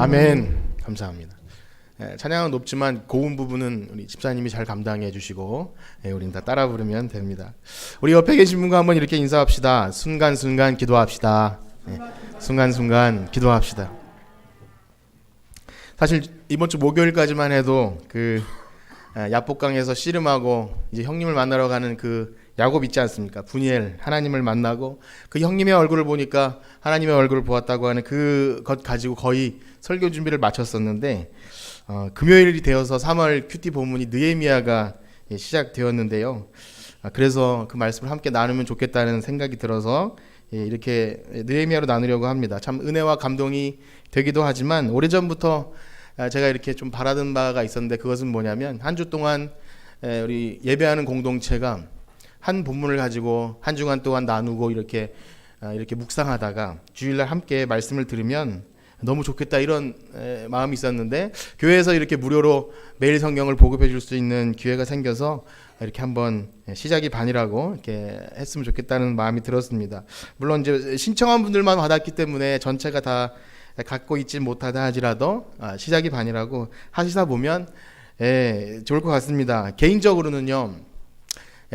아멘. 감사합니다. 찬양은 높지만 고음 부분은 우리 집사님이 잘 감당해 주시고 우린 다 따라 부르면 됩니다. 우리 옆에 계신 분과 한번 이렇게 인사합시다. 순간순간 기도합시다. 순간순간 기도합시다. 사실 이번 주 목요일까지만 해도 그 야복강에서 씨름하고 이제 형님을 만나러 가는 그 야곱 있지 않습니까? 분이엘 하나님을 만나고 그 형님의 얼굴을 보니까 하나님의 얼굴을 보았다고 하는 그것 가지고 거의 설교 준비를 마쳤었는데 금요일이 되어서 3월 큐티 본문이 느헤미야가 시작되었는데요. 그래서 그 말씀을 함께 나누면 좋겠다는 생각이 들어서 이렇게 느헤미야로 나누려고 합니다. 참 은혜와 감동이 되기도 하지만 오래전부터 제가 이렇게 좀 바라던 바가 있었는데 그것은 뭐냐면 한 주 동안 우리 예배하는 공동체가 한 본문을 가지고 한 주간 동안 나누고 이렇게 묵상하다가 주일날 함께 말씀을 들으면 너무 좋겠다 이런 마음이 있었는데 교회에서 이렇게 무료로 매일 성경을 보급해 줄 수 있는 기회가 생겨서 이렇게 한번 시작이 반이라고 이렇게 했으면 좋겠다는 마음이 들었습니다. 물론 이제 신청한 분들만 받았기 때문에 전체가 다 갖고 있지 못하다 하지라도 시작이 반이라고 하시다 보면 좋을 것 같습니다. 개인적으로는요,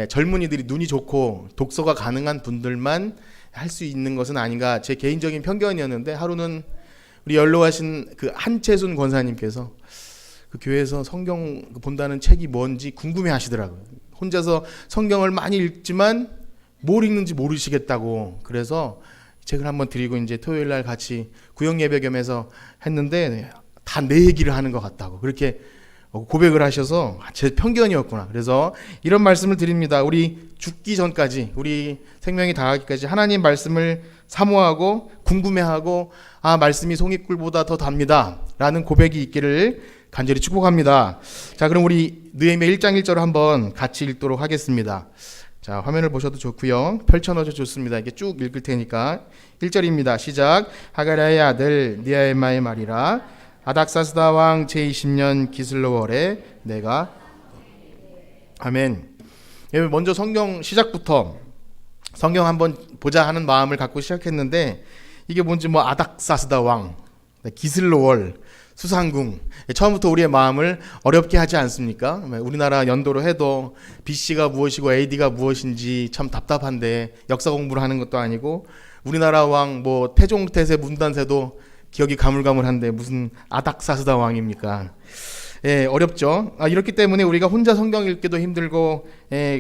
젊은이들이 눈이 좋고 독서가 가능한 분들만 할 수 있는 것은 아닌가 제 개인적인 편견이었는데 하루는 우리 연로하신 그 한채순 권사님께서 그 교회에서 성경 본다는 책이 뭔지 궁금해 하시더라고요. 혼자서 성경을 많이 읽지만 뭘 읽는지 모르시겠다고 그래서 책을 한번 드리고 이제 토요일 날 같이 구역 예배 겸해서 했는데 다 내 얘기를 하는 것 같다고 그렇게 고백을 하셔서 제 편견이었구나. 그래서 이런 말씀을 드립니다. 우리 죽기 전까지 우리 생명이 다하기까지 하나님 말씀을 사모하고 궁금해하고 말씀이 송이꿀보다 더 답니다 라는 고백이 있기를 간절히 축복합니다. 자, 그럼 우리 느헤미야 1장 1절을 한번 같이 읽도록 하겠습니다. 자, 화면을 보셔도 좋고요. 펼쳐놓으셔도 좋습니다. 이게 쭉 읽을 테니까 1절입니다. 시작. 하가랴의 아들 느헤미야의 말이라. 아닥사스다 왕 제20년 기슬로월에 내가 아멘. 먼저 성경 시작부터 성경 한번 보자 하는 마음을 갖고 시작했는데 이게 뭔지 아닥사스다 왕, 기슬로월, 수상궁 처음부터 우리의 마음을 어렵게 하지 않습니까? 우리나라 연도로 해도 BC가 무엇이고 AD가 무엇인지 참 답답한데 역사 공부를 하는 것도 아니고 우리나라 왕 태종태세 문단세도 기억이 가물가물한데 무슨 아닥사스다 왕입니까? 어렵죠. 이렇기 때문에 우리가 혼자 성경 읽기도 힘들고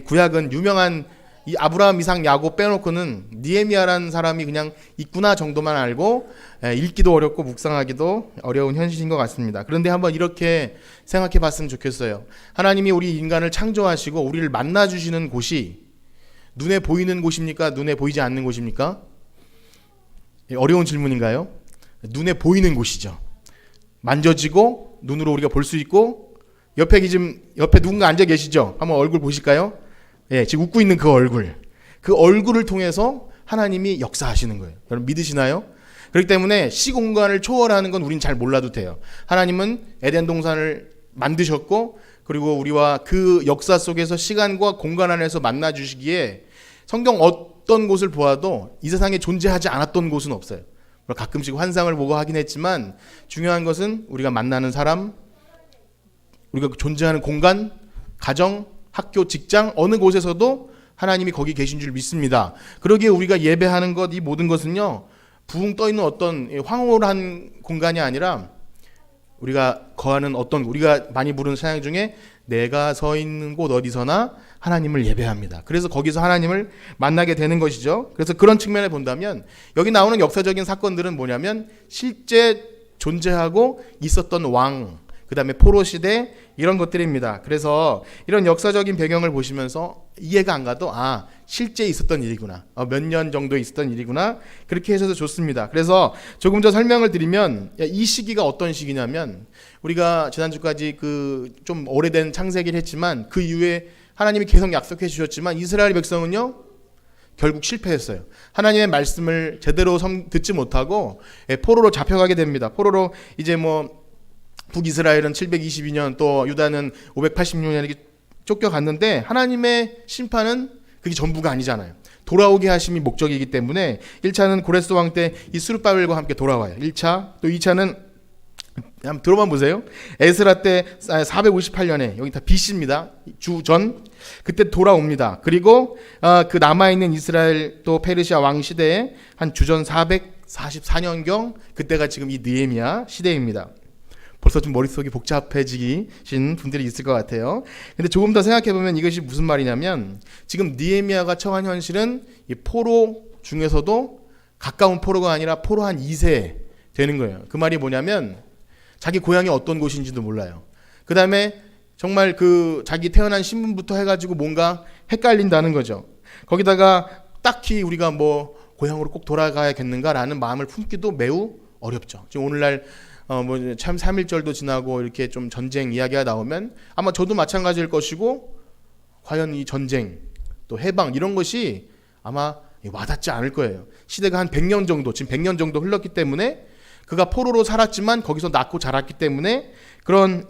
구약은 유명한 이 아브라함, 이삭, 야곱 빼놓고는 느헤미야라는 사람이 그냥 있구나 정도만 알고 읽기도 어렵고 묵상하기도 어려운 현실인 것 같습니다. 그런데 한번 이렇게 생각해 봤으면 좋겠어요. 하나님이 우리 인간을 창조하시고 우리를 만나주시는 곳이 눈에 보이는 곳입니까? 눈에 보이지 않는 곳입니까? 어려운 질문인가요? 눈에 보이는 곳이죠. 만져지고 눈으로 우리가 볼 수 있고 옆에 누군가 앉아 계시죠? 한번 얼굴 보실까요? 지금 웃고 있는 그 얼굴을 통해서 하나님이 역사하시는 거예요. 여러분 믿으시나요? 그렇기 때문에 시공간을 초월하는 건 우린 잘 몰라도 돼요. 하나님은 에덴 동산을 만드셨고 그리고 우리와 그 역사 속에서 시간과 공간 안에서 만나 주시기에 성경 어떤 곳을 보아도 이 세상에 존재하지 않았던 곳은 없어요. 가끔씩 환상을 보고 하긴 했지만 중요한 것은 우리가 만나는 사람, 우리가 존재하는 공간, 가정, 학교, 직장 어느 곳에서도 하나님이 거기 계신 줄 믿습니다. 그러기에 우리가 예배하는 것 이 모든 것은요 붕 떠있는 어떤 황홀한 공간이 아니라 우리가 거하는 우리가 많이 부르는 찬양 중에 내가 서 있는 곳 어디서나 하나님을 예배합니다. 그래서 거기서 하나님을 만나게 되는 것이죠. 그래서 그런 측면에 본다면 여기 나오는 역사적인 사건들은 뭐냐면 실제 존재하고 있었던 왕, 그 다음에 포로 시대 이런 것들입니다. 그래서 이런 역사적인 배경을 보시면서 이해가 안 가도 실제 있었던 일이구나, 몇 년 정도 있었던 일이구나 그렇게 해서 좋습니다. 그래서 조금 더 설명을 드리면 이 시기가 어떤 시기냐면 우리가 지난주까지 그 좀 오래된 창세기를 했지만 그 이후에 하나님이 계속 약속해 주셨지만 이스라엘 백성은요 결국 실패했어요. 하나님의 말씀을 제대로 듣지 못하고 포로로 잡혀가게 됩니다. 포로로 이제 북이스라엘은 722년 또 유다는 586년 이렇게 쫓겨갔는데 하나님의 심판은 그게 전부가 아니잖아요. 돌아오게 하심이 목적이기 때문에 1차는 고레스 왕 때 이 스룹바벨과 함께 돌아와요. 1차, 또 2차는 한번 들어만 보세요. 에스라 때 458년에 여기 다 BC입니다. 주전 그때 돌아옵니다. 그리고 그 남아있는 이스라엘 또 페르시아 왕 시대에 한 주전 444년경 그때가 지금 이 느헤미야 시대입니다. 벌써 좀 머릿속이 복잡해지신 분들이 있을 것 같아요. 근데 조금 더 생각해보면 이것이 무슨 말이냐면 지금 느헤미야가 처한 현실은 이 포로 중에서도 가까운 포로가 아니라 포로 한 2세 되는 거예요. 그 말이 뭐냐면 자기 고향이 어떤 곳인지도 몰라요. 그 다음에 정말 그 자기 태어난 신분부터 해가지고 뭔가 헷갈린다는 거죠. 거기다가 딱히 우리가 뭐 고향으로 꼭 돌아가야겠는가라는 마음을 품기도 매우 어렵죠. 지금 오늘날 참 3.1절도 지나고 이렇게 좀 전쟁 이야기가 나오면 아마 저도 마찬가지일 것이고 과연 이 전쟁 또 해방 이런 것이 아마 와닿지 않을 거예요. 시대가 한 100년 정도 지금 100년 정도 흘렀기 때문에 그가 포로로 살았지만 거기서 낳고 자랐기 때문에 그런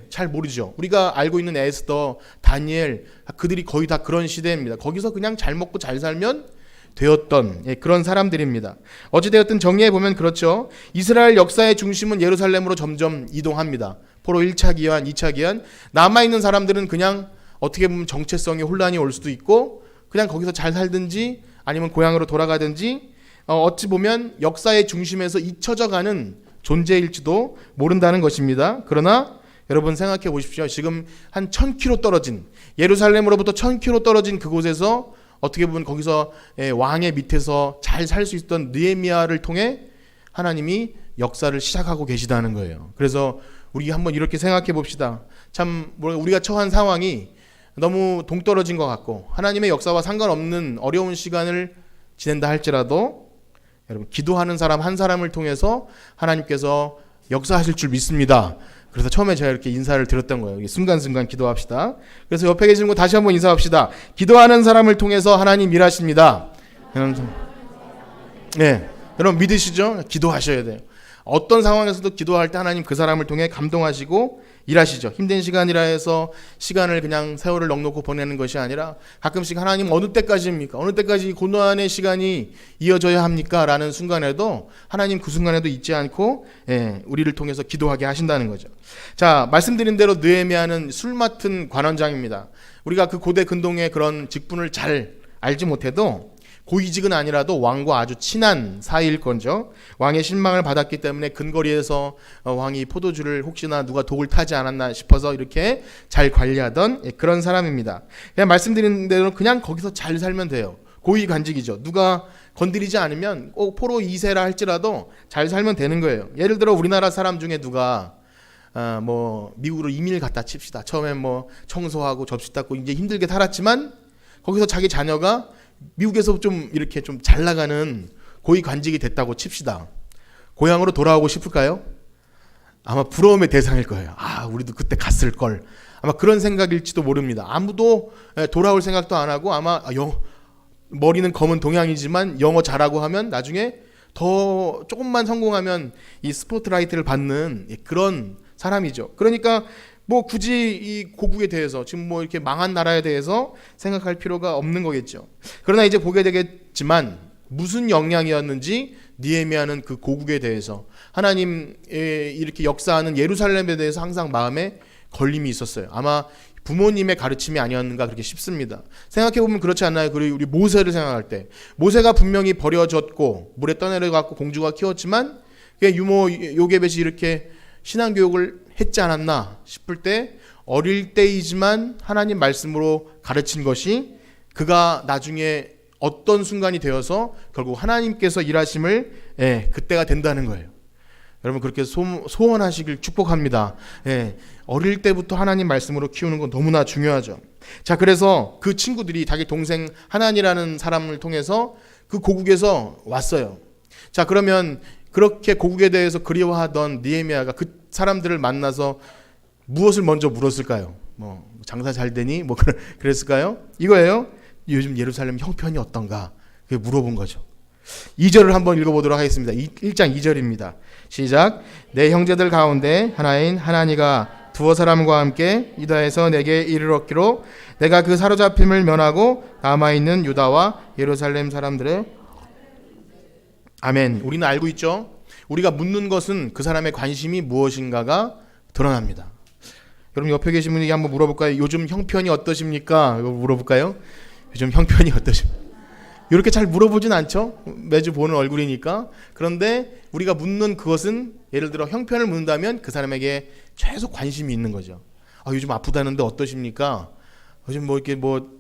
잘 모르죠. 우리가 알고 있는 에스더, 다니엘 그들이 거의 다 그런 시대입니다. 거기서 그냥 잘 먹고 잘 살면 되었던 그런 사람들입니다. 어찌되었든 정리해보면 그렇죠. 이스라엘 역사의 중심은 예루살렘으로 점점 이동합니다. 포로 1차 기한, 2차 기한 남아있는 사람들은 그냥 어떻게 보면 정체성의 혼란이 올 수도 있고 그냥 거기서 잘 살든지 아니면 고향으로 돌아가든지 어찌 보면 역사의 중심에서 잊혀져가는 존재일지도 모른다는 것입니다. 그러나 여러분 생각해 보십시오. 지금 한 1000km 떨어진 예루살렘으로부터 1000km 떨어진 그곳에서 어떻게 보면 거기서 왕의 밑에서 잘 살 수 있던 느헤미야를 통해 하나님이 역사를 시작하고 계시다는 거예요. 그래서 우리 한번 이렇게 생각해 봅시다. 참 우리가 처한 상황이 너무 동떨어진 것 같고 하나님의 역사와 상관없는 어려운 시간을 지낸다 할지라도 여러분 기도하는 사람 한 사람을 통해서 하나님께서 역사하실 줄 믿습니다. 그래서 처음에 제가 이렇게 인사를 드렸던 거예요. 순간순간 기도합시다. 그래서 옆에 계신 분 다시 한번 인사합시다. 기도하는 사람을 통해서 하나님 일하십니다. 네, 여러분 믿으시죠? 기도하셔야 돼요. 어떤 상황에서도 기도할 때 하나님 그 사람을 통해 감동하시고 일하시죠. 힘든 시간이라 해서 시간을 그냥 세월을 넉넉히 보내는 것이 아니라 가끔씩 하나님 어느 때까지입니까? 어느 때까지 고난의 시간이 이어져야 합니까? 라는 순간에도 하나님 그 순간에도 잊지 않고 우리를 통해서 기도하게 하신다는 거죠. 자, 말씀드린 대로 느헤미야는 술 맡은 관원장입니다. 우리가 그 고대 근동의 그런 직분을 잘 알지 못해도 고위직은 아니라도 왕과 아주 친한 사이일 건죠. 왕의 신망을 받았기 때문에 근거리에서 왕이 포도주를 혹시나 누가 독을 타지 않았나 싶어서 이렇게 잘 관리하던 그런 사람입니다. 그냥 말씀드린 대로 그냥 거기서 잘 살면 돼요. 고위관직이죠. 누가 건드리지 않으면 꼭 포로 2세라 할지라도 잘 살면 되는 거예요. 예를 들어 우리나라 사람 중에 누가 미국으로 이민을 갔다 칩시다. 처음엔 청소하고 접시 닦고 이제 힘들게 살았지만 거기서 자기 자녀가 미국에서 좀 이렇게 좀 잘 나가는 고위 관직이 됐다고 칩시다. 고향으로 돌아오고 싶을까요? 아마 부러움의 대상일 거예요. 우리도 그때 갔을 걸. 아마 그런 생각일지도 모릅니다. 아무도 돌아올 생각도 안 하고 아마 머리는 검은 동양이지만 영어 잘하고 하면 나중에 더 조금만 성공하면 이 스포트라이트를 받는 그런 사람이죠. 그러니까 굳이 이 고국에 대해서 지금 이렇게 망한 나라에 대해서 생각할 필요가 없는 거겠죠. 그러나 이제 보게 되겠지만 무슨 영향이었는지 느헤미야는 그 고국에 대해서 하나님 이렇게 역사하는 예루살렘에 대해서 항상 마음에 걸림이 있었어요. 아마 부모님의 가르침이 아니었는가 그렇게 싶습니다. 생각해보면 그렇지 않나요? 그리고 우리 모세를 생각할 때 모세가 분명히 버려졌고 물에 떠내려갔고 공주가 키웠지만 유모 요게벳이 이렇게 신앙교육을 했지 않았나 싶을 때 어릴 때이지만 하나님 말씀으로 가르친 것이 그가 나중에 어떤 순간이 되어서 결국 하나님께서 일하심을 그때가 된다는 거예요. 여러분 그렇게 소원하시길 축복합니다. 어릴 때부터 하나님 말씀으로 키우는 건 너무나 중요하죠. 자, 그래서 그 친구들이 자기 동생 하난이라는 사람을 통해서 그 고국에서 왔어요. 자, 그러면 그렇게 고국에 대해서 그리워하던 느헤미야가 그 사람들을 만나서 무엇을 먼저 물었을까요? 장사 잘 되니? 그랬을까요? 이거예요. 요즘 예루살렘 형편이 어떤가? 그게 물어본 거죠. 2절을 한번 읽어보도록 하겠습니다. 1장 2절입니다. 시작. 내 형제들 가운데 하나인 하나니가 두어 사람과 함께 유다에서 내게 이르렀기로 내가 그 사로잡힘을 면하고 남아있는 유다와 예루살렘 사람들의 아멘. 우리는 알고 있죠. 우리가 묻는 것은 그 사람의 관심이 무엇인가가 드러납니다. 여러분 옆에 계신 분에게 한번 물어볼까요? 요즘 형편이 어떠십니까? 이거 물어볼까요? 요즘 형편이 어떠십니까? 이렇게 잘 물어보진 않죠. 매주 보는 얼굴이니까. 그런데 우리가 묻는 그것은 예를 들어 형편을 묻는다면 그 사람에게 최소 관심이 있는 거죠. 요즘 아프다는데 어떠십니까? 요즘 뭐 이렇게 뭐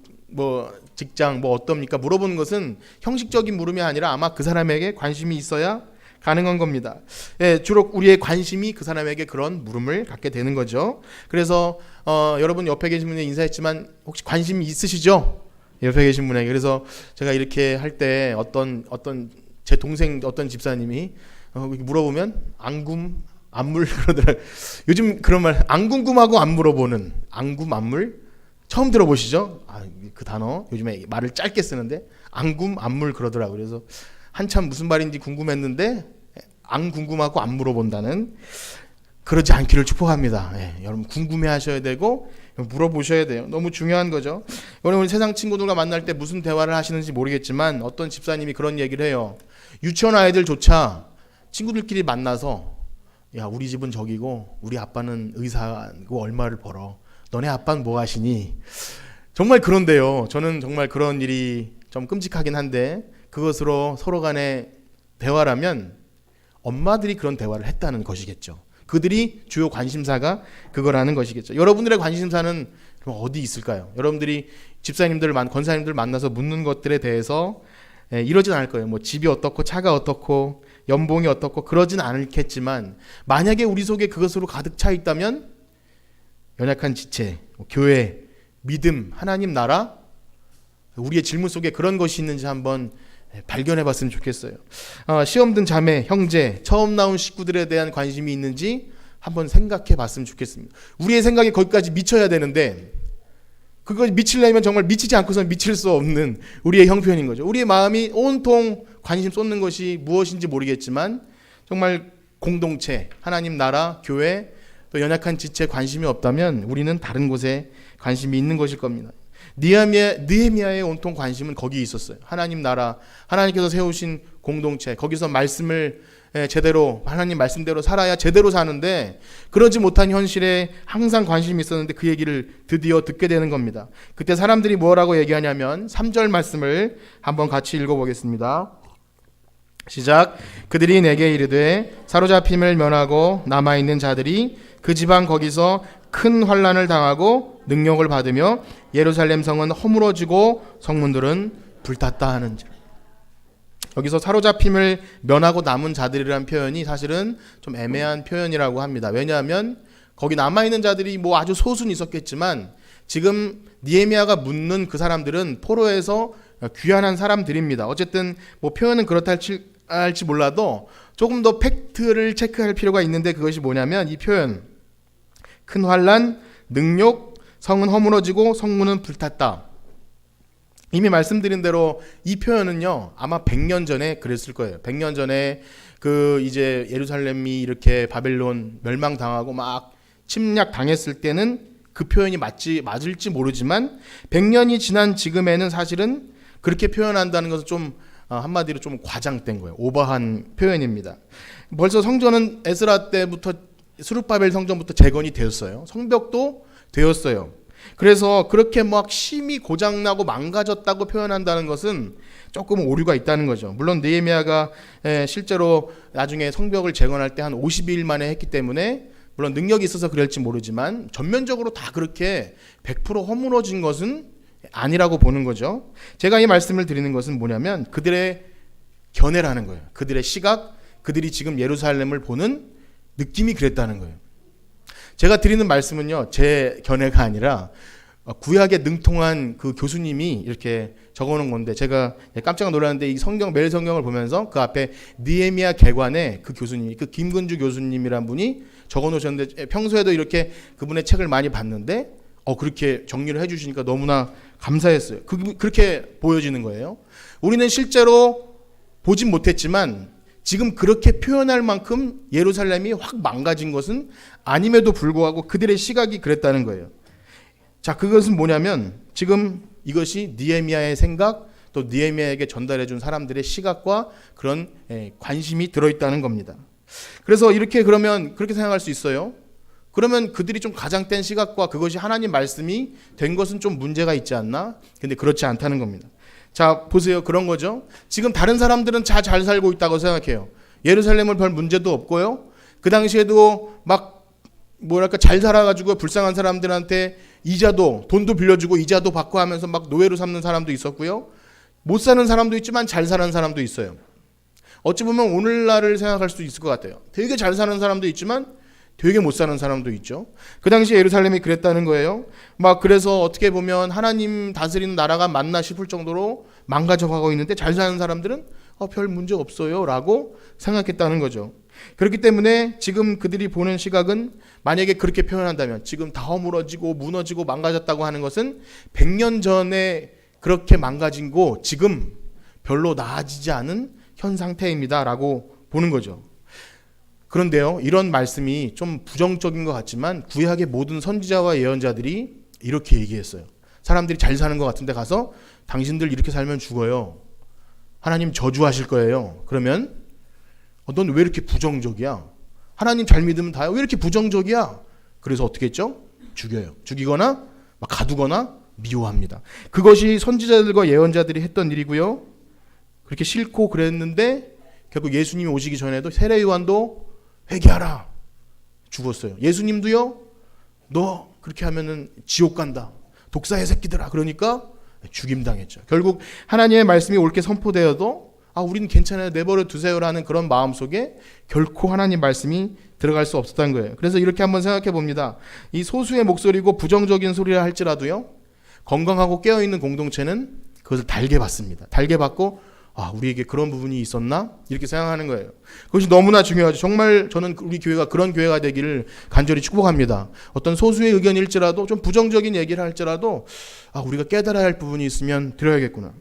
직장 뭐 어떻습니까? 물어보는 것은 형식적인 물음이 아니라 아마 그 사람에게 관심이 있어야 가능한 겁니다. 예, 주로 우리의 관심이 그 사람에게 그런 물음을 갖게 되는 거죠. 그래서 여러분 옆에 계신 분에 인사했지만 혹시 관심이 있으시죠? 옆에 계신 분에게. 그래서 제가 이렇게 할 때 어떤 제 동생 어떤 집사님이 물어보면 안물 그러더라고요. 요즘 그런 말 안궁금하고 안 물어보는 안물 처음 들어보시죠? 그 단어 요즘에 말을 짧게 쓰는데 안물 그러더라고요. 그래서 한참 무슨 말인지 궁금했는데 안 궁금하고 안 물어본다는 그러지 않기를 축복합니다. 예, 여러분 궁금해하셔야 되고 물어보셔야 돼요. 너무 중요한 거죠. 우리 세상 친구들과 만날 때 무슨 대화를 하시는지 모르겠지만 어떤 집사님이 그런 얘기를 해요. 유치원 아이들조차 친구들끼리 만나서 야 우리 집은 저기고 우리 아빠는 의사고 얼마를 벌어. 너네 아빠는 뭐 하시니? 정말 그런데요. 저는 정말 그런 일이 좀 끔찍하긴 한데 그것으로 서로 간의 대화라면 엄마들이 그런 대화를 했다는 것이겠죠. 그들이 주요 관심사가 그거라는 것이겠죠. 여러분들의 관심사는 어디 있을까요? 여러분들이 집사님들, 권사님들 만나서 묻는 것들에 대해서 이러진 않을 거예요. 뭐 집이 어떻고 차가 어떻고 연봉이 어떻고 그러진 않겠지만 만약에 우리 속에 그것으로 가득 차 있다면 연약한 지체, 교회, 믿음, 하나님 나라 우리의 질문 속에 그런 것이 있는지 한번 발견해 봤으면 좋겠어요. 시험 든 자매, 형제, 처음 나온 식구들에 대한 관심이 있는지 한번 생각해 봤으면 좋겠습니다. 우리의 생각이 거기까지 미쳐야 되는데 그걸 미치려면 정말 미치지 않고서는 미칠 수 없는 우리의 형편인 거죠. 우리의 마음이 온통 관심 쏟는 것이 무엇인지 모르겠지만 정말 공동체, 하나님 나라, 교회, 또 연약한 지체에 관심이 없다면 우리는 다른 곳에 관심이 있는 것일 겁니다. 느헤미야의 온통 관심은 거기에 있었어요. 하나님 나라, 하나님께서 세우신 공동체, 거기서 말씀을 제대로 하나님 말씀대로 살아야 제대로 사는데 그러지 못한 현실에 항상 관심이 있었는데 그 얘기를 드디어 듣게 되는 겁니다. 그때 사람들이 뭐라고 얘기하냐면 3절 말씀을 한번 같이 읽어보겠습니다. 시작. 그들이 내게 이르되 사로잡힘을 면하고 남아있는 자들이 그 지방 거기서 큰 환난을 당하고 능력을 받으며 예루살렘 성은 허물어지고 성문들은 불탔다 하는지라. 여기서 사로잡힘을 면하고 남은 자들이라는 표현이 사실은 좀 애매한 표현이라고 합니다. 왜냐하면 거기 남아있는 자들이 뭐 아주 소수는 있었겠지만 지금 느헤미야가 묻는 그 사람들은 포로에서 귀환한 사람들입니다. 어쨌든 뭐 표현은 그렇다 할지 몰라도 조금 더 팩트를 체크할 필요가 있는데 그것이 뭐냐면 이 표현 큰 환난, 능욕, 성은 허물어지고 성문은 불탔다. 이미 말씀드린 대로 이 표현은요 아마 100년 전에 그랬을 거예요. 100년 전에 그 이제 예루살렘이 이렇게 바벨론 멸망당하고 막 침략 당했을 때는 그 표현이 맞을지 모르지만 100년이 지난 지금에는 사실은 그렇게 표현한다는 것은 좀 한마디로 좀 과장된 거예요. 오버한 표현입니다. 벌써 성전은 에스라 때부터 스룹바벨 성전부터 재건이 되었어요. 성벽도 되었어요. 그래서 그렇게 막 심히 고장나고 망가졌다고 표현한다는 것은 조금 오류가 있다는 거죠. 물론 느헤미야가 실제로 나중에 성벽을 재건할 때 한 52일 만에 했기 때문에 물론 능력이 있어서 그럴지 모르지만 전면적으로 다 그렇게 100% 허물어진 것은 아니라고 보는 거죠. 제가 이 말씀을 드리는 것은 뭐냐면 그들의 견해라는 거예요. 그들의 시각, 그들이 지금 예루살렘을 보는 느낌이 그랬다는 거예요. 제가 드리는 말씀은요, 제 견해가 아니라 구약에 능통한 그 교수님이 이렇게 적어놓은 건데 제가 깜짝 놀랐는데 이 성경 매일 성경을 보면서 그 앞에 느헤미야 개관의 그 교수님이 그 김근주 교수님이란 분이 적어놓으셨는데 평소에도 이렇게 그분의 책을 많이 봤는데 그렇게 정리를 해주시니까 너무나 감사했어요. 그렇게 보여지는 거예요. 우리는 실제로 보진 못했지만 지금 그렇게 표현할 만큼 예루살렘이 확 망가진 것은 아님에도 불구하고 그들의 시각이 그랬다는 거예요. 자, 그것은 뭐냐면 지금 이것이 느헤미야의 생각, 또 느헤미야에게 전달해 준 사람들의 시각과 그런 관심이 들어있다는 겁니다. 그래서 이렇게 그러면 그렇게 생각할 수 있어요. 그러면 그들이 좀 가장된 시각과 그것이 하나님 말씀이 된 것은 좀 문제가 있지 않나? 근데 그렇지 않다는 겁니다. 자, 보세요. 그런 거죠. 지금 다른 사람들은 잘 살고 있다고 생각해요. 예루살렘은 별 문제도 없고요. 그 당시에도 막 잘 살아가지고 불쌍한 사람들한테 이자도 돈도 빌려주고 이자도 받고 하면서 막 노예로 삼는 사람도 있었고요. 못 사는 사람도 있지만 잘 사는 사람도 있어요. 어찌 보면 오늘날을 생각할 수도 있을 것 같아요. 되게 잘 사는 사람도 있지만 되게 못 사는 사람도 있죠. 그 당시 예루살렘이 그랬다는 거예요. 막 그래서 어떻게 보면 하나님 다스리는 나라가 맞나 싶을 정도로 망가져가고 있는데 잘 사는 사람들은 별 문제 없어요 라고 생각했다는 거죠. 그렇기 때문에 지금 그들이 보는 시각은 만약에 그렇게 표현한다면 지금 다 허물어지고 무너지고 망가졌다고 하는 것은 100년 전에 그렇게 망가진 거 지금 별로 나아지지 않은 현 상태입니다 라고 보는 거죠. 그런데요, 이런 말씀이 좀 부정적인 것 같지만 구약의 모든 선지자와 예언자들이 이렇게 얘기했어요. 사람들이 잘 사는 것 같은데 가서 당신들 이렇게 살면 죽어요. 하나님 저주하실 거예요. 그러면 넌 왜 이렇게 부정적이야? 하나님 잘 믿으면 다요. 왜 이렇게 부정적이야? 그래서 어떻게 했죠? 죽여요. 죽이거나 막 가두거나 미워합니다. 그것이 선지자들과 예언자들이 했던 일이고요. 그렇게 싫고 그랬는데 결국 예수님이 오시기 전에도 세례 요한도 회개하라. 죽었어요. 예수님도요. 너 그렇게 하면은 지옥 간다. 독사의 새끼들아. 그러니까 죽임당했죠. 결국 하나님의 말씀이 옳게 선포되어도 우리는 괜찮아요. 내버려 두세요라는 그런 마음속에 결코 하나님 말씀이 들어갈 수 없었다는 거예요. 그래서 이렇게 한번 생각해 봅니다. 이 소수의 목소리고 부정적인 소리라 할지라도요. 건강하고 깨어있는 공동체는 그것을 달게 받습니다. 달게 받고 우리에게 그런 부분이 있었나? 이렇게 생각하는 거예요. 그것이 너무나 중요하죠. 정말 저는 우리 교회가 그런 교회가 되기를 간절히 축복합니다. 어떤 소수의 의견일지라도 좀 부정적인 얘기를 할지라도 우리가 깨달아야 할 부분이 있으면 드려야겠구나.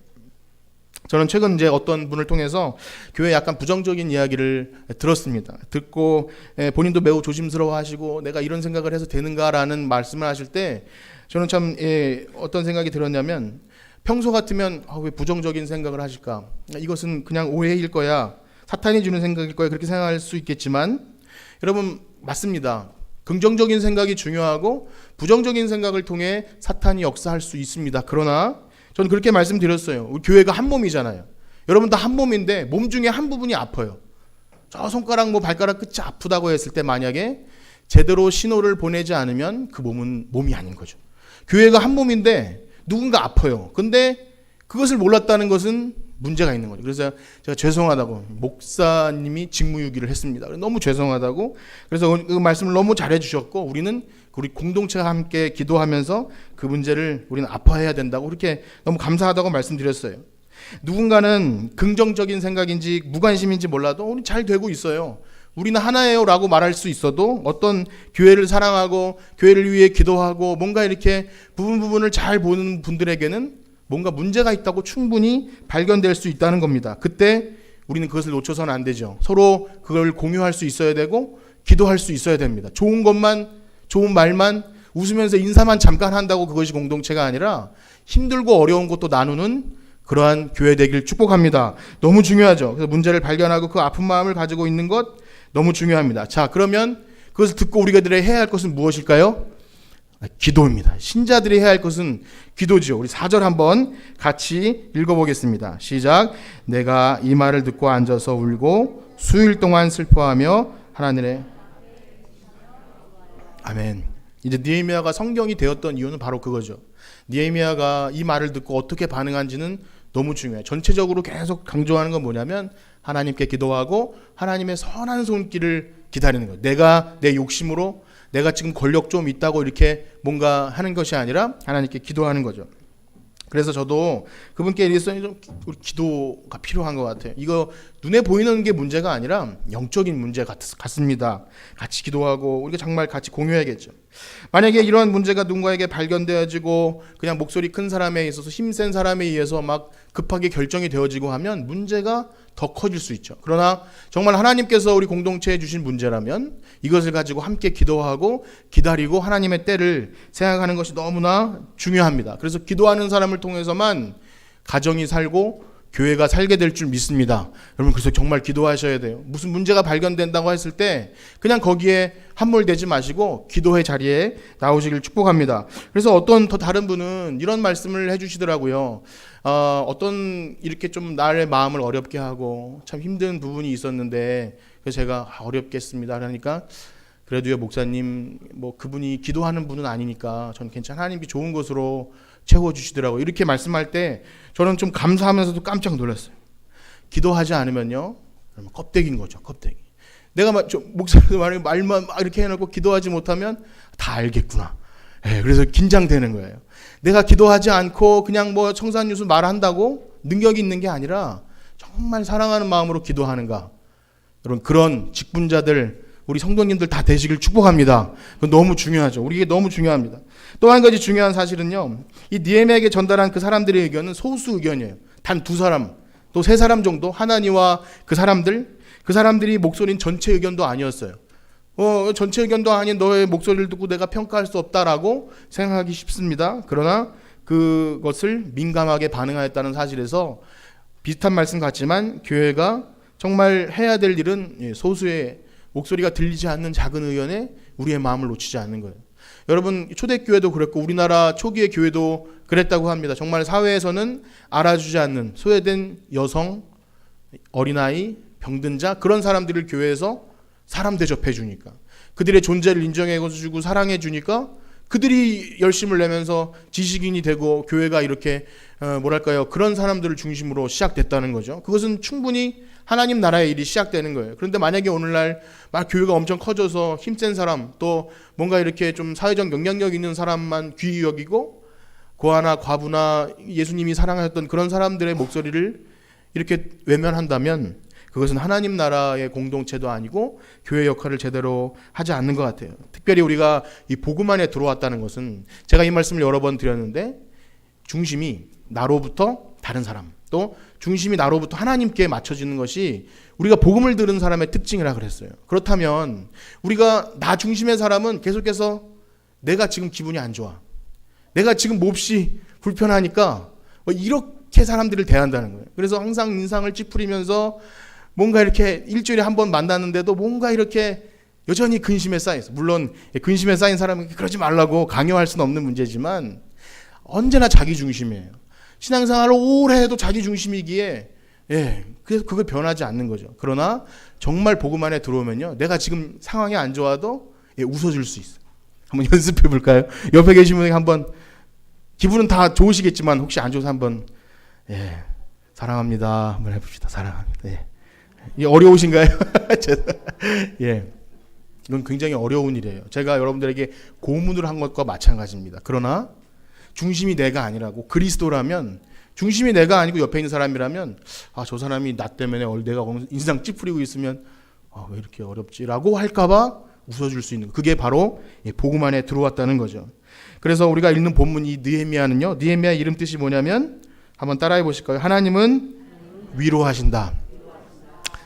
저는 최근 이제 어떤 분을 통해서 교회에 약간 부정적인 이야기를 들었습니다. 듣고 본인도 매우 조심스러워하시고 내가 이런 생각을 해서 되는가라는 말씀을 하실 때 저는 참 어떤 생각이 들었냐면 평소 같으면 왜 부정적인 생각을 하실까? 이것은 그냥 오해일 거야. 사탄이 주는 생각일 거야. 그렇게 생각할 수 있겠지만 여러분 맞습니다. 긍정적인 생각이 중요하고 부정적인 생각을 통해 사탄이 역사할 수 있습니다. 그러나 저는 그렇게 말씀드렸어요. 우리 교회가 한 몸이잖아요. 여러분 다 한 몸인데 몸 중에 한 부분이 아파요. 저 손가락 발가락 끝이 아프다고 했을 때 만약에 제대로 신호를 보내지 않으면 그 몸은 몸이 아닌 거죠. 교회가 한 몸인데 누군가 아파요. 근데 그것을 몰랐다는 것은 문제가 있는 거죠. 그래서 제가 죄송하다고 목사님이 직무유기를 했습니다. 너무 죄송하다고. 그래서 그 말씀을 너무 잘해 주셨고 우리는 우리 공동체와 함께 기도하면서 그 문제를 우리는 아파해야 된다고 그렇게 너무 감사하다고 말씀드렸어요. 누군가는 긍정적인 생각인지 무관심인지 몰라도 우리 잘 되고 있어요. 우리는 하나예요 라고 말할 수 있어도 어떤 교회를 사랑하고 교회를 위해 기도하고 뭔가 이렇게 부분을 잘 보는 분들에게는 뭔가 문제가 있다고 충분히 발견될 수 있다는 겁니다. 그때 우리는 그것을 놓쳐서는 안 되죠. 서로 그걸 공유할 수 있어야 되고 기도할 수 있어야 됩니다. 좋은 것만 좋은 말만 웃으면서 인사만 잠깐 한다고 그것이 공동체가 아니라 힘들고 어려운 것도 나누는 그러한 교회 되길 축복합니다. 너무 중요하죠. 그래서 문제를 발견하고 그 아픈 마음을 가지고 있는 것 너무 중요합니다. 자, 그러면 그것을 듣고 우리가 해야 할 것은 무엇일까요? 기도입니다. 신자들이 해야 할 것은 기도죠. 우리 4절 한번 같이 읽어보겠습니다. 시작. 내가 이 말을 듣고 앉아서 울고 수일 동안 슬퍼하며 하나님의 아멘. 이제 느헤미야가 성경이 되었던 이유는 바로 그거죠. 느헤미야가 이 말을 듣고 어떻게 반응한지는 너무 중요해요. 전체적으로 계속 강조하는 건 뭐냐면 하나님께 기도하고 하나님의 선한 손길을 기다리는 거예요. 내가 내 욕심으로 내가 지금 권력 좀 있다고 이렇게 뭔가 하는 것이 아니라 하나님께 기도하는 거죠. 그래서 저도 그분께 일선이 좀 우리 기도가 필요한 것 같아요. 이거 눈에 보이는 게 문제가 아니라 영적인 문제 같습니다. 같이 기도하고 우리가 정말 같이 공유해야겠죠. 만약에 이런 문제가 누군가에게 발견되어지고 그냥 목소리 큰 사람에 있어서 힘센 사람에 의해서 막 급하게 결정이 되어지고 하면 문제가 더 커질 수 있죠. 그러나 정말 하나님께서 우리 공동체에 주신 문제라면 이것을 가지고 함께 기도하고 기다리고 하나님의 때를 생각하는 것이 너무나 중요합니다. 그래서 기도하는 사람을 통해서만 가정이 살고 교회가 살게 될 줄 믿습니다. 여러분 그래서 정말 기도하셔야 돼요. 무슨 문제가 발견된다고 했을 때 그냥 거기에 함몰되지 마시고 기도의 자리에 나오시길 축복합니다. 그래서 어떤 더 다른 분은 이런 말씀을 해주시더라고요. 어떤 이렇게 좀 나의 마음을 어렵게 하고 참 힘든 부분이 있었는데 그래서 제가 어렵겠습니다. 그러니까 그래도요 목사님 뭐 그분이 기도하는 분은 아니니까 전 괜찮아, 하나님이 좋은 것으로 채워주시더라고요. 이렇게 말씀할 때 저는 좀 감사하면서도 깜짝 놀랐어요. 기도하지 않으면요 그러면 껍데기인 거죠. 껍데기. 내가 목사님도 말만 막 이렇게 해놓고 기도하지 못하면 다 알겠구나. 그래서 긴장되는 거예요. 내가 기도하지 않고 그냥 뭐 청산유수 말한다고 능력이 있는 게 아니라 정말 사랑하는 마음으로 기도하는가. 여러분 그런 직분자들 우리 성도님들 다 되시길 축복합니다. 그건 너무 중요하죠. 우리에게 너무 중요합니다. 또 한 가지 중요한 사실은요. 이 느헤미야에게 전달한 그 사람들의 의견은 소수 의견이에요. 단 2사람, 또 3사람 정도 하나니와 그 사람들이 목소리는 전체 의견도 아니었어요. 전체 의견도 아닌 너의 목소리를 듣고 내가 평가할 수 없다라고 생각하기 쉽습니다. 그러나 그것을 민감하게 반응하였다는 사실에서 비슷한 말씀 같지만 교회가 정말 해야 될 일은 소수의 목소리가 들리지 않는 작은 의견에 우리의 마음을 놓치지 않는 거예요. 여러분 초대교회도 그랬고 우리나라 초기의 교회도 그랬다고 합니다. 정말 사회에서는 알아주지 않는 소외된 여성, 어린아이, 병든 자 그런 사람들을 교회에서 사람 대접해 주니까 그들의 존재를 인정해 주고 사랑해 주니까 그들이 열심을 내면서 지식인이 되고 교회가 이렇게 그런 사람들을 중심으로 시작됐다는 거죠. 그것은 충분히 하나님 나라의 일이 시작되는 거예요. 그런데 만약에 오늘날 막 교회가 엄청 커져서 힘센 사람 또 뭔가 이렇게 좀 사회적 영향력 있는 사람만 귀히 여기고 고아나 과부나 예수님이 사랑하셨던 그런 사람들의 목소리를 이렇게 외면한다면 그것은 하나님 나라의 공동체도 아니고 교회 역할을 제대로 하지 않는 것 같아요. 특별히 우리가 이 복음 안에 들어왔다는 것은 제가 이 말씀을 여러 번 드렸는데 중심이 나로부터 다른 사람 또 중심이 나로부터 하나님께 맞춰지는 것이 우리가 복음을 들은 사람의 특징이라 그랬어요. 그렇다면 우리가 나 중심의 사람은 계속해서 내가 지금 기분이 안 좋아. 내가 지금 몹시 불편하니까 이렇게 사람들을 대한다는 거예요. 그래서 항상 인상을 찌푸리면서 뭔가 이렇게 일주일에 한 번 만났는데도 뭔가 이렇게 여전히 근심에 쌓여있어. 물론 근심에 쌓인 사람은 그러지 말라고 강요할 수는 없는 문제지만 언제나 자기 중심이에요. 신앙생활을 오래 해도 자기 중심이기에 그래서 그걸 변하지 않는 거죠. 그러나 정말 복음 안에 들어오면요 내가 지금 상황이 안 좋아도 웃어줄 수 있어요. 한번 연습해 볼까요? 옆에 계신 분에게 한번 기분은 다 좋으시겠지만 혹시 안 좋아서 한번 사랑합니다 한번 해봅시다. 사랑합니다. 이게 어려우신가요? 이건 굉장히 어려운 일이에요. 제가 여러분들에게 고문을 한 것과 마찬가지입니다. 그러나 중심이 내가 아니라고 그리스도라면 중심이 내가 아니고 옆에 있는 사람이라면 저 사람이 나 때문에 내가 인상 찌푸리고 있으면 왜 이렇게 어렵지라고 할까봐 웃어줄 수 있는 그게 바로 복음 안에 들어왔다는 거죠. 그래서 우리가 읽는 본문 이 느헤미야는요 느헤미야 이름 뜻이 뭐냐면 한번 따라해 보실까요? 하나님은 위로하신다.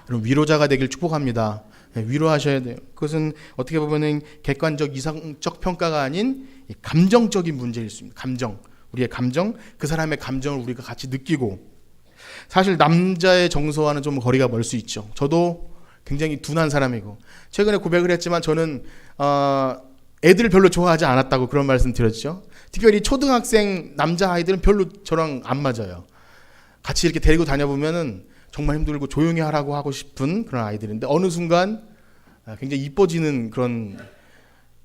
여러분 위로자가 되길 축복합니다. 위로하셔야 돼요. 그것은 어떻게 보면 객관적 이상적 평가가 아닌 감정적인 문제일 수 있습니다. 감정, 우리의 감정, 그 사람의 감정을 우리가 같이 느끼고 사실 남자의 정서와는 좀 거리가 멀 수 있죠. 저도 굉장히 둔한 사람이고 최근에 고백을 했지만 저는 애들을 별로 좋아하지 않았다고 그런 말씀 드렸죠. 특별히 초등학생 남자 아이들은 별로 저랑 안 맞아요. 같이 이렇게 데리고 다녀보면은 정말 힘들고 조용히 하라고 하고 싶은 그런 아이들인데 어느 순간 굉장히 이뻐지는 그런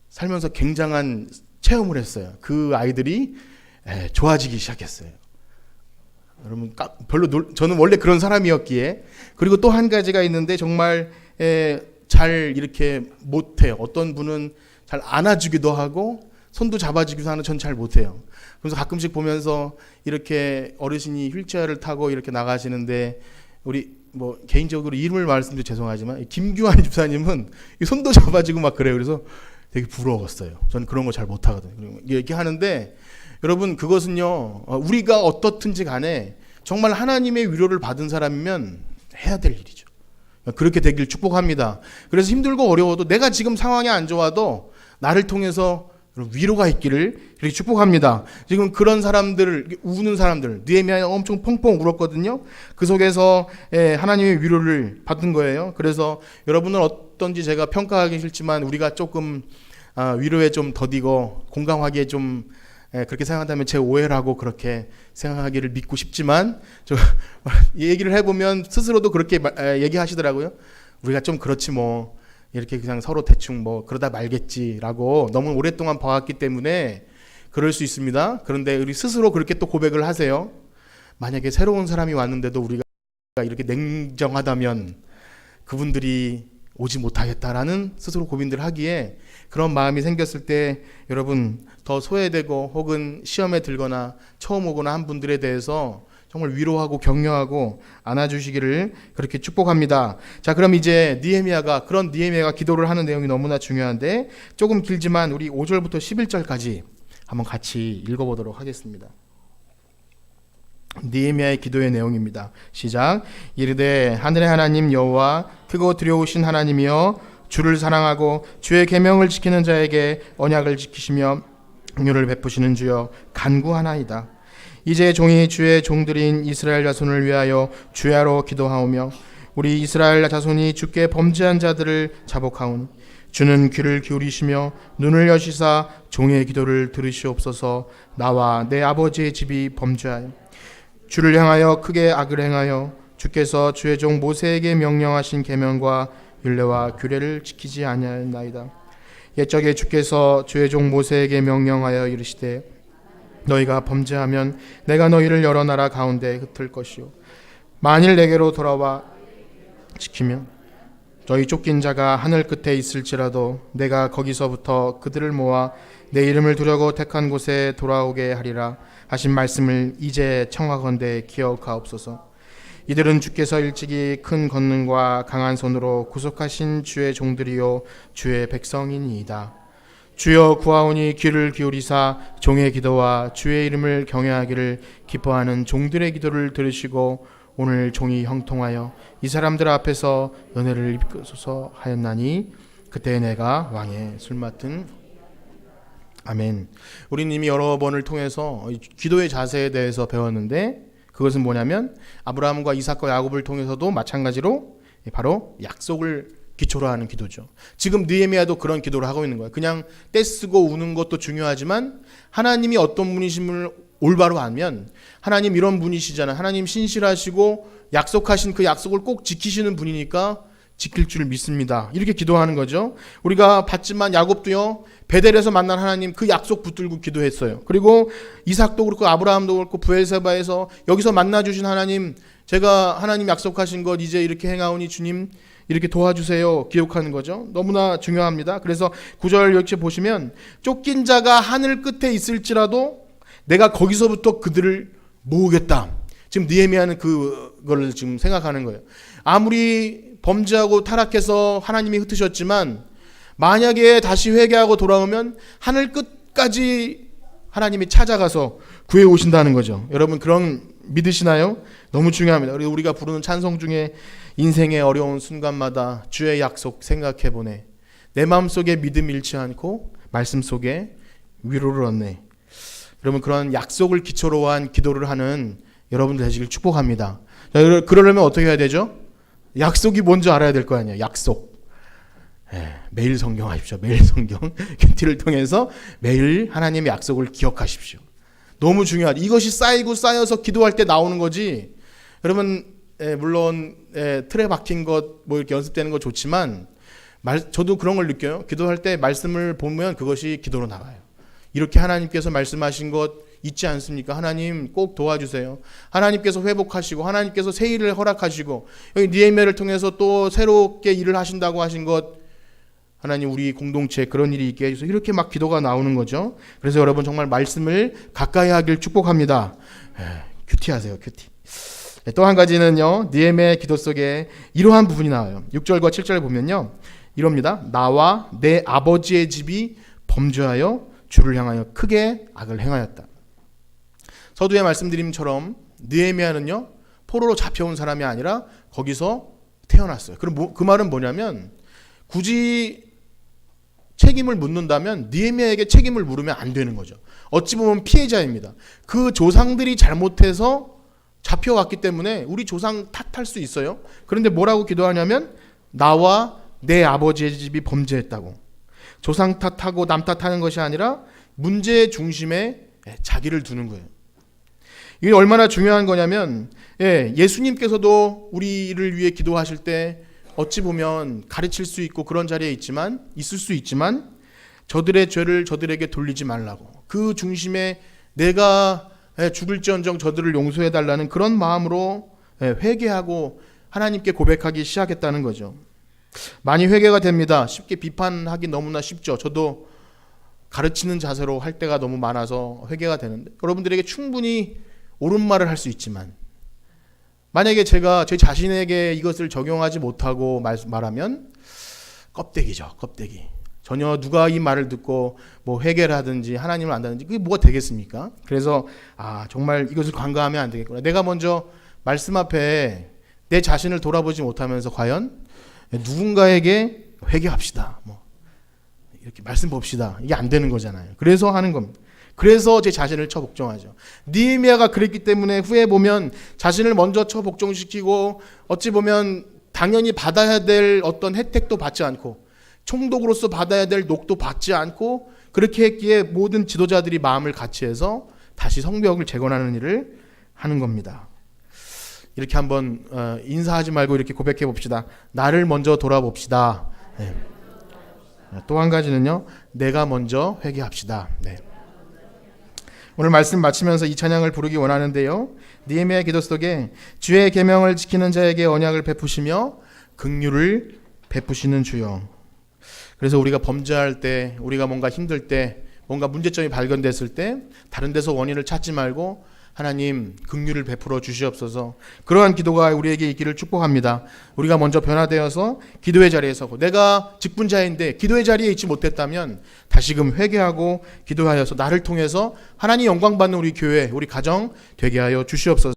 살면서 굉장한 체험을 했어요. 그 아이들이 좋아지기 시작했어요. 여러분 저는 원래 그런 사람이었기에 그리고 또 한 가지가 있는데 정말 잘 이렇게 못해요. 어떤 분은 잘 안아주기도 하고 손도 잡아주기도 하는 전 잘 못해요. 그래서 가끔씩 보면서 이렇게 어르신이 휠체어를 타고 이렇게 나가시는데 우리 개인적으로 이름을 말씀드려 죄송하지만 김규환 집사님은 손도 잡아주고 막 그래요. 그래서 되게 부러웠어요. 저는 그런 거 잘 못하거든요. 얘기하는데 여러분 그것은요 우리가 어떻든지 간에 정말 하나님의 위로를 받은 사람이면 해야 될 일이죠. 그렇게 되길 축복합니다. 그래서 힘들고 어려워도 내가 지금 상황이 안 좋아도 나를 통해서 위로가 있기를 이렇게 축복합니다. 지금 그런 사람들, 우는 사람들, 느헤미야 엄청 펑펑 울었거든요. 그 속에서 하나님의 위로를 받은 거예요. 그래서 여러분은 어떤지 제가 평가하기 싫지만 우리가 조금 위로에 좀 더디고 공감하기에 좀 그렇게 생각한다면 제 오해를 하고 그렇게 생각하기를 믿고 싶지만 저 얘기를 해보면 스스로도 그렇게 얘기하시더라고요. 우리가 좀 그렇지 뭐 이렇게 그냥 서로 대충 뭐 그러다 말겠지라고 너무 오랫동안 봐왔기 때문에 그럴 수 있습니다. 그런데 우리 스스로 그렇게 또 고백을 하세요. 만약에 새로운 사람이 왔는데도 우리가 이렇게 냉정하다면 그분들이 오지 못하겠다라는 스스로 고민들 하기에 그런 마음이 생겼을 때 여러분 더 소외되고 혹은 시험에 들거나 처음 오거나 한 분들에 대해서 정말 위로하고 격려하고 안아주시기를 그렇게 축복합니다. 자, 그럼 이제 그런 느헤미야가 기도를 하는 내용이 너무나 중요한데 조금 길지만 우리 5절부터 11절까지 한번 같이 읽어보도록 하겠습니다. 느헤미야의 기도의 내용입니다. 시작. 이르되 하늘의 하나님 여호와 크고 두려우신 하나님이여 주를 사랑하고 주의 계명을 지키는 자에게 언약을 지키시며 긍휼을 베푸시는 주여 간구하나이다. 이제 종이 주의 종들인 이스라엘 자손을 위하여 주야로 기도하오며 우리 이스라엘 자손이 주께 범죄한 자들을 자복하오니 주는 귀를 기울이시며 눈을 여시사 종의 기도를 들으시옵소서. 나와 내 아버지의 집이 범죄하여 주를 향하여 크게 악을 행하여 주께서 주의 종 모세에게 명령하신 계명과 율례와 규례를 지키지 아니하였나이다. 옛적에 주께서 주의 종 모세에게 명령하여 이르시되 너희가 범죄하면 내가 너희를 여러 나라 가운데 흩을 것이요 만일 내게로 돌아와 지키면 너희 쫓긴 자가 하늘 끝에 있을지라도 내가 거기서부터 그들을 모아 내 이름을 두려고 택한 곳에 돌아오게 하리라 하신 말씀을 이제 청하건대 기억하옵소서. 이들은 주께서 일찍이 큰 권능과 강한 손으로 구속하신 주의 종들이요 주의 백성이니이다. 주여 구하오니 귀를 기울이사 종의 기도와 주의 이름을 경외하기를 기뻐하는 종들의 기도를 들으시고 오늘 종이 형통하여 이 사람들 앞에서 은혜를 입소서 하였나니 그때 내가 왕의 술 맡은 아멘. 우리는 이미 여러 번을 통해서 기도의 자세에 대해서 배웠는데 그것은 뭐냐면 아브라함과 이삭과 야곱을 통해서도 마찬가지로 바로 약속을 기초로 하는 기도죠. 지금 느헤미야도 그런 기도를 하고 있는 거예요. 그냥 떼쓰고 우는 것도 중요하지만 하나님이 어떤 분이심을 올바로 알면 하나님 이런 분이시잖아요. 하나님 신실하시고 약속하신 그 약속을 꼭 지키시는 분이니까 지킬 줄 믿습니다. 이렇게 기도하는 거죠. 우리가 봤지만 야곱도요. 베델에서 만난 하나님 그 약속 붙들고 기도했어요. 그리고 이삭도 그렇고 아브라함도 그렇고 브엘세바에서 여기서 만나주신 하나님 제가 하나님 약속하신 것 이제 이렇게 행하오니 주님 이렇게 도와주세요. 기억하는 거죠. 너무나 중요합니다. 그래서 9절 이렇게 보시면 쫓긴 자가 하늘 끝에 있을지라도 내가 거기서부터 그들을 모으겠다. 지금 느헤미야는 그걸 지금 생각하는 거예요. 아무리 범죄하고 타락해서 하나님이 흩으셨지만 만약에 다시 회개하고 돌아오면 하늘 끝까지 하나님이 찾아가서 구해 오신다는 거죠. 여러분 그런 믿으시나요? 너무 중요합니다. 그리고 우리가 부르는 찬송 중에 인생의 어려운 순간마다 주의 약속 생각해 보네. 내 마음속에 믿음 잃지 않고 말씀 속에 위로를 얻네. 여러분 그런 약속을 기초로 한 기도를 하는 여러분들 되시길 축복합니다. 자, 그러려면 어떻게 해야 되죠? 약속이 뭔지 알아야 될 거 아니에요. 약속. 매일 성경하십시오. 매일 성경 큐티를 통해서 매일 하나님의 약속을 기억하십시오. 너무 중요하죠. 이것이 쌓이고 쌓여서 기도할 때 나오는 거지. 여러분 물론 틀에 박힌 것 뭐 이렇게 연습되는 거 좋지만 저도 그런 걸 느껴요. 기도할 때 말씀을 보면 그것이 기도로 나가요. 이렇게 하나님께서 말씀하신 것 있지 않습니까? 하나님 꼭 도와주세요. 하나님께서 회복하시고 하나님께서 새 일을 허락하시고 여기 느헤미야를 통해서 또 새롭게 일을 하신다고 하신 것 하나님 우리 공동체에 그런 일이 있게 해주셔서 이렇게 막 기도가 나오는 거죠. 그래서 여러분 정말 말씀을 가까이 하길 축복합니다. 큐티 하세요. 큐티. 또 한 가지는요. 느헤미야의 기도 속에 이러한 부분이 나와요. 6절과 7절을 보면요. 이럽니다. 나와 내 아버지의 집이 범죄하여 주를 향하여 크게 악을 행하였다. 서두에 말씀드림처럼 느헤미야는요. 포로로 잡혀온 사람이 아니라 거기서 태어났어요. 그럼 그 말은 뭐냐면 굳이 책임을 묻는다면 느헤미야에게 책임을 물으면 안 되는 거죠. 어찌 보면 피해자입니다. 그 조상들이 잘못해서 잡혀갔기 때문에 우리 조상 탓할 수 있어요. 그런데 뭐라고 기도하냐면 나와 내 아버지의 집이 범죄했다고. 조상 탓하고 남 탓하는 것이 아니라 문제의 중심에 자기를 두는 거예요. 이게 얼마나 중요한 거냐면 예수님께서도 우리를 위해 기도하실 때 어찌 보면 가르칠 수 있고 그런 자리에 있을 수 있지만 저들의 죄를 저들에게 돌리지 말라고. 그 중심에 내가 죽을지언정 저들을 용서해 달라는 그런 마음으로 회개하고 하나님께 고백하기 시작했다는 거죠. 많이 회개가 됩니다. 쉽게 비판하기 너무나 쉽죠. 저도 가르치는 자세로 할 때가 너무 많아서 회개가 되는데 여러분들에게 충분히 옳은 말을 할 수 있지만 만약에 제가 제 자신에게 이것을 적용하지 못하고 말하면 껍데기죠. 껍데기. 전혀 누가 이 말을 듣고 뭐 회개를 하든지 하나님을 안다든지 그게 뭐가 되겠습니까? 그래서 정말 이것을 간과하면 안 되겠구나. 내가 먼저 말씀 앞에 내 자신을 돌아보지 못하면서 과연 누군가에게 회개합시다. 뭐 이렇게 말씀 봅시다. 이게 안 되는 거잖아요. 그래서 하는 겁니다. 그래서 제 자신을 처복종하죠. 느헤미야가 그랬기 때문에 후에 보면 자신을 먼저 처복종시키고 어찌 보면 당연히 받아야 될 어떤 혜택도 받지 않고 총독으로서 받아야 될 녹도 받지 않고 그렇게 했기에 모든 지도자들이 마음을 같이해서 다시 성벽을 재건하는 일을 하는 겁니다. 이렇게 한번 인사하지 말고 이렇게 고백해 봅시다. 나를 먼저 돌아봅시다. 네. 또 한 가지는요. 내가 먼저 회개합시다. 네. 오늘 말씀 마치면서 이 찬양을 부르기 원하는데요. 느헤미야 기도 속에 주의 계명을 지키는 자에게 언약을 베푸시며 긍휼을 베푸시는 주여. 그래서 우리가 범죄할 때, 우리가 뭔가 힘들 때, 뭔가 문제점이 발견됐을 때 다른 데서 원인을 찾지 말고 하나님 긍휼을 베풀어 주시옵소서. 그러한 기도가 우리에게 있기를 축복합니다. 우리가 먼저 변화되어서 기도의 자리에 서고 내가 직분자인데 기도의 자리에 있지 못했다면 다시금 회개하고 기도하여서 나를 통해서 하나님 영광 받는 우리 교회, 우리 가정 되게 하여 주시옵소서.